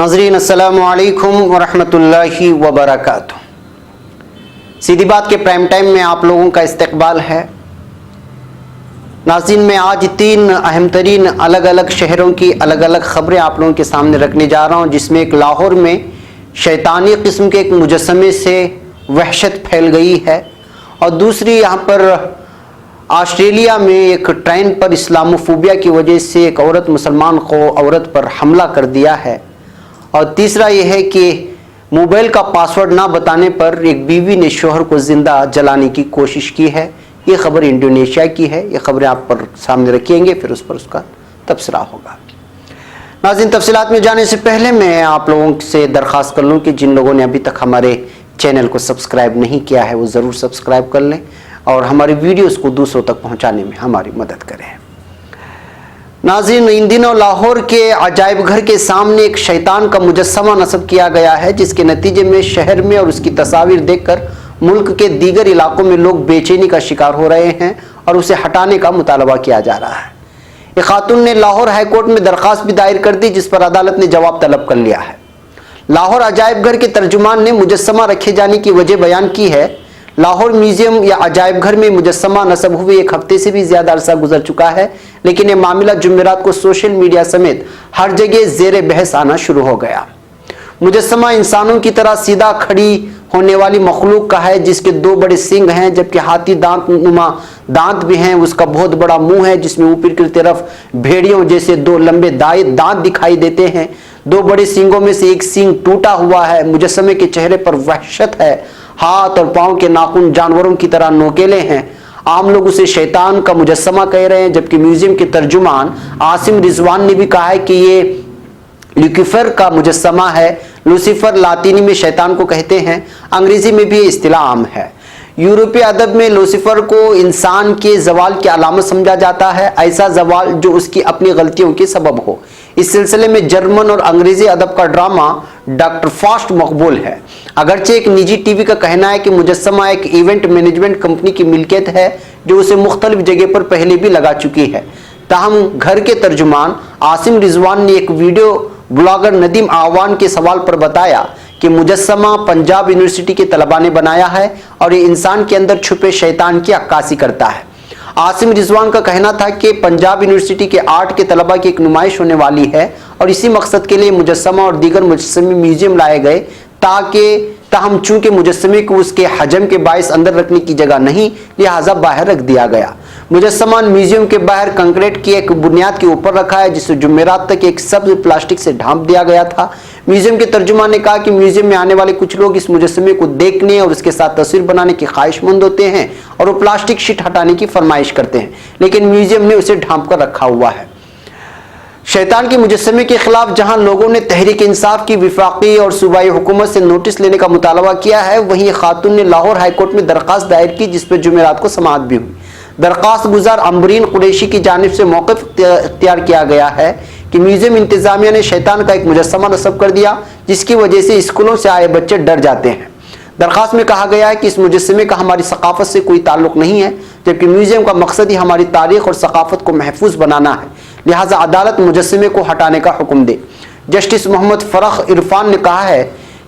ناظرین السلام علیکم ورحمۃ اللہ وبرکاتہ۔ سیدھی بات کے پرائم ٹائم میں آپ لوگوں کا استقبال ہے۔ ناظرین، میں آج 3 اہم ترین الگ الگ شہروں کی الگ الگ خبریں آپ لوگوں کے سامنے رکھنے جا رہا ہوں، جس میں ایک لاہور میں شیطانی قسم کے ایک مجسمے سے وحشت پھیل گئی ہے، اور دوسری یہاں پر آسٹریلیا میں ایک ٹرین پر اسلاموفوبیا کی وجہ سے ایک عورت مسلمان کو عورت پر حملہ کر دیا ہے، اور تیسرا یہ ہے کہ موبائل کا پاسورڈ نہ بتانے پر ایک بیوی نے شوہر کو زندہ جلانے کی کوشش کی ہے۔ یہ خبر انڈونیشیا کی ہے۔ یہ خبریں آپ پر سامنے رکھیں گے، پھر اس پر اس کا تبصرہ ہوگا۔ ناظرین، تفصیلات میں جانے سے پہلے میں آپ لوگوں سے درخواست کر لوں کہ جن لوگوں نے ابھی تک ہمارے چینل کو سبسکرائب نہیں کیا ہے وہ ضرور سبسکرائب کر لیں اور ہماری ویڈیوز کو دوسروں تک پہنچانے میں ہماری مدد کریں۔ ناظرین، ان دنوں لاہور کے عجائب گھر کے سامنے ایک شیطان کا مجسمہ نصب کیا گیا ہے، جس کے نتیجے میں شہر میں اور اس کی تصاویر دیکھ کر ملک کے دیگر علاقوں میں لوگ بے چینی کا شکار ہو رہے ہیں اور اسے ہٹانے کا مطالبہ کیا جا رہا ہے۔ ایک خاتون نے لاہور ہائی کورٹ میں درخواست بھی دائر کر دی، جس پر عدالت نے جواب طلب کر لیا ہے۔ لاہور عجائب گھر کے ترجمان نے مجسمہ رکھے جانے کی وجہ بیان کی ہے۔ لاہور میوزیم یا عجائب گھر میں مجسمہ نصب ہوئے 1 ہفتے سے بھی زیادہ عرصہ گزر چکا ہے، لیکن یہ معاملہ جمعرات کو سوشل میڈیا سمیت ہر جگہ زیر بحث آنا شروع ہو گیا۔ مجسمہ انسانوں کی طرح سیدھا کھڑی ہونے والی مخلوق کا ہے، جس کے 2 بڑے سینگ ہیں، جبکہ ہاتھی دانت نما دانت بھی ہیں۔ اس کا بہت بڑا منہ ہے، جس میں اوپر کی طرف بھیڑیوں جیسے 2 لمبے دانت دکھائی دیتے ہیں۔ 2 بڑے سینگوں میں سے ایک سینگ ٹوٹا ہوا ہے۔ مجسمے کے چہرے پر وحشت ہے۔ ہاتھ اور پاؤں کے ناخن جانوروں کی طرح نوکیلے ہیں۔ عام لوگ اسے شیطان کا مجسمہ کہہ رہے ہیں، جبکہ میوزیم کے ترجمان عاصم رضوان نے بھی کہا ہے کہ یہ لوسیفر کا مجسمہ ہے۔ لوسیفر لاطینی میں شیطان کو کہتے ہیں، انگریزی میں بھی یہ اصطلاح عام ہے۔ یورپی ادب میں لوسیفر کو انسان کے زوال کی علامت سمجھا جاتا ہے، ایسا زوال جو اس کی اپنی غلطیوں کے سبب ہو۔ اس سلسلے میں جرمن اور انگریزی ادب کا ڈرامہ ڈاکٹر فاسٹ مقبول ہے۔ اگرچہ ایک نجی ٹی وی کا کہنا ہے کہ مجسمہ ایک ایونٹ مینجمنٹ کمپنی کی ملکیت ہے جو اسے مختلف جگہ پر پہلے بھی لگا چکی ہے، تاہم گھر کے ترجمان عاصم رضوان نے ایک ویڈیو بلاگر ندیم آوان کے سوال پر بتایا کہ مجسمہ پنجاب یونیورسٹی کے طلباء نے بنایا ہے اور یہ انسان کے اندر چھپے شیطان کی عکاسی کرتا ہے۔ عاصم رضوان کا کہنا تھا کہ پنجاب یونیورسٹی کے آرٹ کے طلباء کی ایک نمائش ہونے والی ہے اور اسی مقصد کے لیے مجسمہ اور دیگر مجسمے میوزیم لائے گئے، تاہم چونکہ مجسمے کو اس کے حجم کے باعث اندر رکھنے کی جگہ نہیں، لہٰذا باہر رکھ دیا گیا۔ مجسمہ میوزیم کے باہر کنکریٹ کی ایک بنیاد کے اوپر رکھا ہے، جسے جمعرات تک ایک سبز پلاسٹک سے ڈھانپ دیا گیا تھا۔ میوزیم کے ترجمان نے کہا کہ میوزیم میں آنے والے کچھ لوگ اس مجسمے کو دیکھنے اور اس کے ساتھ تصویر بنانے کی خواہش مند ہوتے ہیں اور وہ پلاسٹک شیٹ ہٹانے کی فرمائش کرتے ہیں، لیکن میوزیم نے اسے ڈھانپ کر رکھا ہوا ہے۔ شیطان کے مجسمے کے خلاف جہاں لوگوں نے تحریک انصاف کی وفاقی اور صوبائی حکومت سے نوٹس لینے کا مطالبہ کیا ہے، وہیں خاتون نے لاہور ہائی کورٹ میں درخواست دائر کی، جس پر جمعرات کو سماعت بھی ہوئی۔ درخواست گزار امبرین قریشی کی جانب سے موقف اختیار کیا گیا ہے کہ میوزیم انتظامیہ نے شیطان کا ایک مجسمہ نصب کر دیا، جس کی وجہ سے اسکولوں سے آئے بچے ڈر جاتے ہیں۔ درخواست میں کہا گیا ہے کہ اس مجسمے کا ہماری ثقافت سے کوئی تعلق نہیں ہے، جبکہ میوزیم کا مقصد ہی ہماری تاریخ اور ثقافت کو محفوظ بنانا ہے، لہٰذا عدالت مجسمے کو ہٹانے کا حکم دے۔ جسٹس محمد فرخ عرفان نے کہا ہے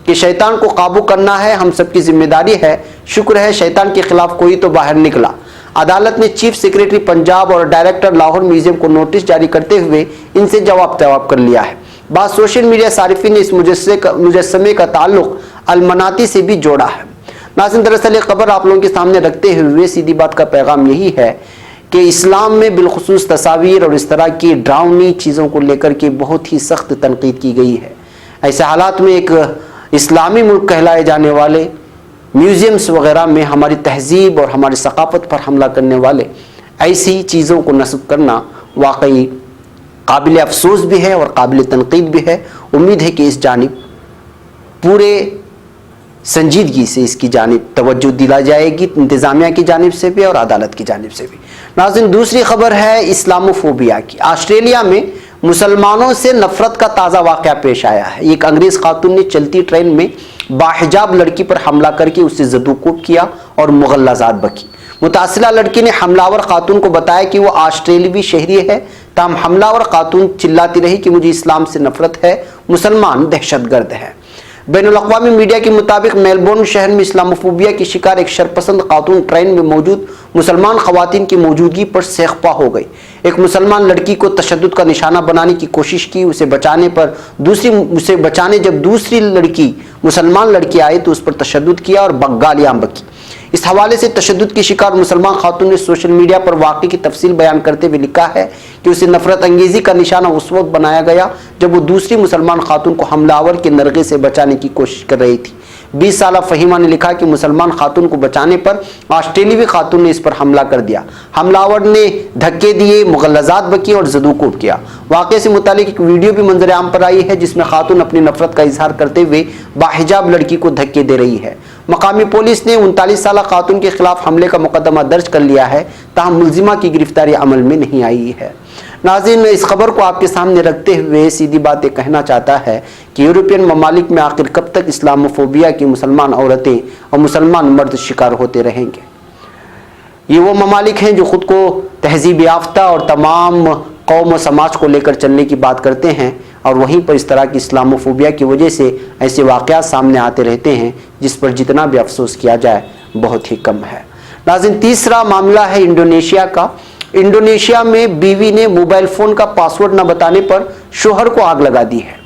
کہ شیطان کو قابو کرنا ہے ہم سب کی ذمہ داری ہے، شکر ہے شیطان کے خلاف کوئی تو باہر نکلا۔ عدالت نے چیف سیکریٹری پنجاب اور ڈائریکٹر لاہور میوزیم کو نوٹس جاری کرتے ہوئے ان سے جواب کر لیا ہے۔ بعض سوشل میڈیا صارفین نے اس مجسمے کا تعلق المناتی سے بھی جوڑا ہے۔ ناظرین، دراصل یہ خبر آپ لوگوں کے سامنے رکھتے ہوئے سیدھی بات کا پیغام یہی ہے کہ اسلام میں بالخصوص تصاویر اور اس طرح کی ڈراؤنی چیزوں کو لے کر کے بہت ہی سخت تنقید کی گئی ہے۔ ایسے حالات میں ایک اسلامی ملک کہلائے جانے والے میوزیمز وغیرہ میں ہماری تہذیب اور ہماری ثقافت پر حملہ کرنے والے ایسی چیزوں کو نصب کرنا واقعی قابل افسوس بھی ہے اور قابل تنقید بھی ہے۔ امید ہے کہ اس جانب پورے سنجیدگی سے اس کی جانب توجہ دلا جائے گی، انتظامیہ کی جانب سے بھی اور عدالت کی جانب سے بھی۔ ناظرین، دوسری خبر ہے اسلاموفوبیا کی۔ آسٹریلیا میں مسلمانوں سے نفرت کا تازہ واقعہ پیش آیا ہے۔ ایک انگریز خاتون نے چلتی ٹرین میں باحجاب لڑکی پر حملہ کر کے اسے زدوکوب کیا اور مغلظات بکی۔ متاثرہ لڑکی نے حملہ آور خاتون کو بتایا کہ وہ آسٹریلوی شہری ہے، تاہم حملہ آور خاتون چلاتی رہی کہ مجھے اسلام سے نفرت ہے، مسلمان دہشت گرد ہے۔ بین الاقوامی میڈیا کے مطابق میلبورن شہر میں اسلاموفوبیا کی شکار ایک شرپسند خاتون ٹرین میں موجود مسلمان خواتین کی موجودگی پر سیخپا ہو گئی۔ ایک مسلمان لڑکی کو تشدد کا نشانہ بنانے کی کوشش کی، اسے بچانے جب دوسری لڑکی مسلمان لڑکی آئی تو اس پر تشدد کیا اور گالیاں بکی۔ اس حوالے سے تشدد کی شکار مسلمان خاتون نے سوشل میڈیا پر واقعے کی تفصیل بیان کرتے ہوئے لکھا ہے کہ اسے نفرت انگیزی کا نشانہ اس وقت بنایا گیا جب وہ دوسری مسلمان خاتون کو حملہ آور کے نرغے سے بچانے کی کوشش کر رہی تھی۔ 20 سالہ فہیمہ نے لکھا کہ مسلمان خاتون کو بچانے پر آسٹریلوی خاتون نے اس پر حملہ کر دیا۔ حملہ آور نے دھکے دیے، مغلظات بکی اور زدوکوب کیا۔ واقعے سے متعلق ایک ویڈیو بھی منظر عام پر آئی ہے جس میں خاتون اپنی نفرت کا اظہار کرتے ہوئے باحجاب لڑکی کو دھکے دے رہی ہے۔ مقامی پولیس نے 39 سالہ خاتون کے خلاف حملے کا مقدمہ درج کر لیا ہے، تاہم ملزمہ کی گرفتاری عمل میں نہیں آئی ہے۔ ناظرین، اس خبر کو آپ کے سامنے رکھتے ہوئے سیدھی باتیں کہنا چاہتا ہے کہ یورپین ممالک میں آخر کب تک اسلاموفوبیا کی مسلمان عورتیں اور مسلمان مرد شکار ہوتے رہیں گے؟ یہ وہ ممالک ہیں جو خود کو تہذیب یافتہ اور تمام قوم و سماج کو لے کر چلنے کی بات کرتے ہیں، اور وہیں پر اس طرح کی اسلاموفوبیا کی وجہ سے ایسے واقعات سامنے آتے رہتے ہیں جس پر جتنا بھی افسوس کیا جائے بہت ہی کم ہے۔ ناظرین، تیسرا معاملہ ہے انڈونیشیا کا۔ انڈونیشیا میں بیوی نے موبائل فون کا پاسورڈ نہ بتانے پر شوہر کو آگ لگا دی ہے۔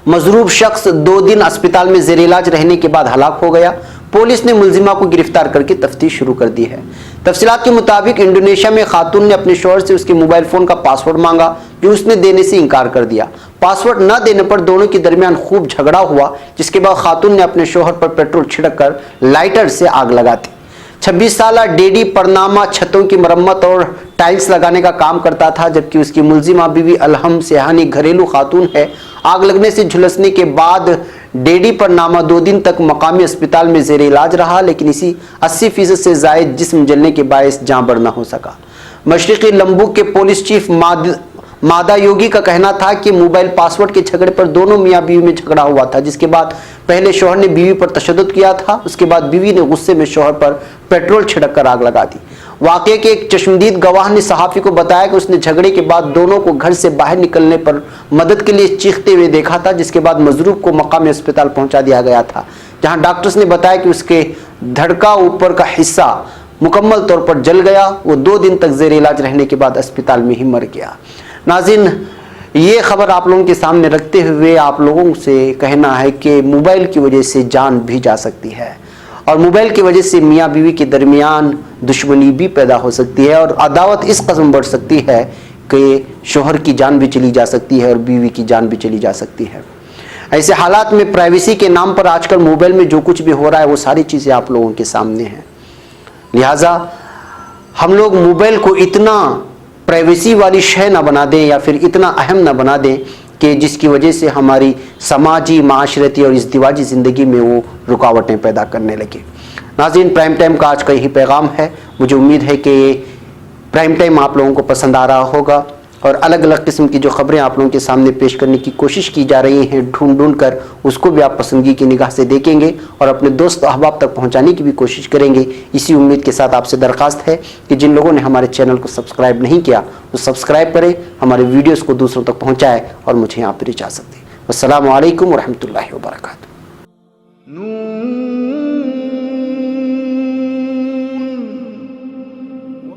مضروب شخص 2 دن اسپتال میں زیر علاج رہنے کے بعد ہلاک ہو گیا۔ پولیس نے ملزمہ کو گرفتار کر کے تفتیش شروع کر دی ہے۔ تفصیلات کے مطابق انڈونیشیا میں خاتون نے اپنے شوہر سے اس کے موبائل فون کا پاسورڈ مانگا جو اس نے دینے سے انکار کر دیا۔ پاسورڈ نہ دینے پر دونوں کے درمیان خوب جھگڑا ہوا، جس کے بعد خاتون نے اپنے شوہر پر پیٹرول چھڑک کر لائٹر سے آگ لگا دی۔ 26 سالہ ڈیڈی پرناما چھتوں کی مرمت اور ٹائلز لگانے کا کام کرتا تھا، جبکہ اس کی ملزمہ بیوی الہم سیہانی گھریلو خاتون ہے۔ آگ لگنے سے جھلسنے کے بعد ڈیڈی پرناما 2 دن تک مقامی اسپتال میں زیر علاج رہا، لیکن اسی 80% سے زائد جسم جلنے کے باعث جاں بر نہ ہو سکا۔ مشرقی لمبوک کے پولیس چیف مادا یوگی کا کہنا تھا کہ موبائل پاسورڈ کے جھگڑے پر دونوں میاں بیوی میں جھگڑا ہوا تھا، جس کے بعد پہلے شوہر نے بیوی پر تشدد کیا تھا، اس کے بعد بیوی نے غصے میں شوہر پر پیٹرول چھڑک کر آگ لگا دی۔ واقعے کے ایک چشمدید گواہ نے صحافی کو بتایا کہ اس نے جھگڑے کے بعد دونوں کو گھر سے باہر نکلنے پر مدد کے لیے چیختے ہوئے دیکھا تھا، جس کے بعد مضروب کو مقامی اسپتال پہنچا دیا گیا تھا، جہاں ڈاکٹرز نے بتایا کہ اس کے دھڑکا اوپر کا حصہ مکمل طور پر جل گیا۔ وہ 2 دن تک زیر علاج رہنے کے بعد اسپتال میں ہی مر گیا۔ ناظرین، یہ خبر آپ لوگوں کے سامنے رکھتے ہوئے آپ لوگوں سے کہنا ہے کہ موبائل کی وجہ سے جان بھی جا سکتی ہے، اور موبائل کی وجہ سے میاں بیوی کے درمیان دشمنی بھی پیدا ہو سکتی ہے، اور عداوت اس قسم بڑھ سکتی ہے کہ شوہر کی جان بھی چلی جا سکتی ہے اور بیوی کی جان بھی چلی جا سکتی ہے۔ ایسے حالات میں پرائیویسی کے نام پر آج کل موبائل میں جو کچھ بھی ہو رہا ہے وہ ساری چیزیں آپ لوگوں کے سامنے ہیں، لہٰذا ہم لوگ موبائل کو اتنا پرائیویسی والی شے نہ بنا دیں یا پھر اتنا اہم نہ بنا دیں کہ جس کی وجہ سے ہماری سماجی، معاشرتی اور ازدواجی زندگی میں وہ رکاوٹیں پیدا کرنے لگے۔ ناظرین، پرائم ٹائم کا آج کا یہی پیغام ہے۔ مجھے امید ہے کہ یہ پرائم ٹائم آپ لوگوں کو پسند آ رہا ہوگا، اور الگ الگ قسم کی جو خبریں آپ لوگوں کے سامنے پیش کرنے کی کوشش کی جا رہی ہیں ڈھونڈ کر، اس کو بھی آپ پسندگی کی نگاہ سے دیکھیں گے اور اپنے دوست احباب تک پہنچانے کی بھی کوشش کریں گے۔ اسی امید کے ساتھ آپ سے درخواست ہے کہ جن لوگوں نے ہمارے چینل کو سبسکرائب نہیں کیا وہ سبسکرائب کریں، ہمارے ویڈیوز کو دوسروں تک پہنچائیں اور مجھے یہاں پر اجازت دیں۔ السلام علیکم ورحمۃ اللہ وبرکاتہ۔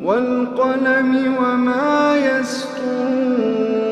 والقلم وما يسطرون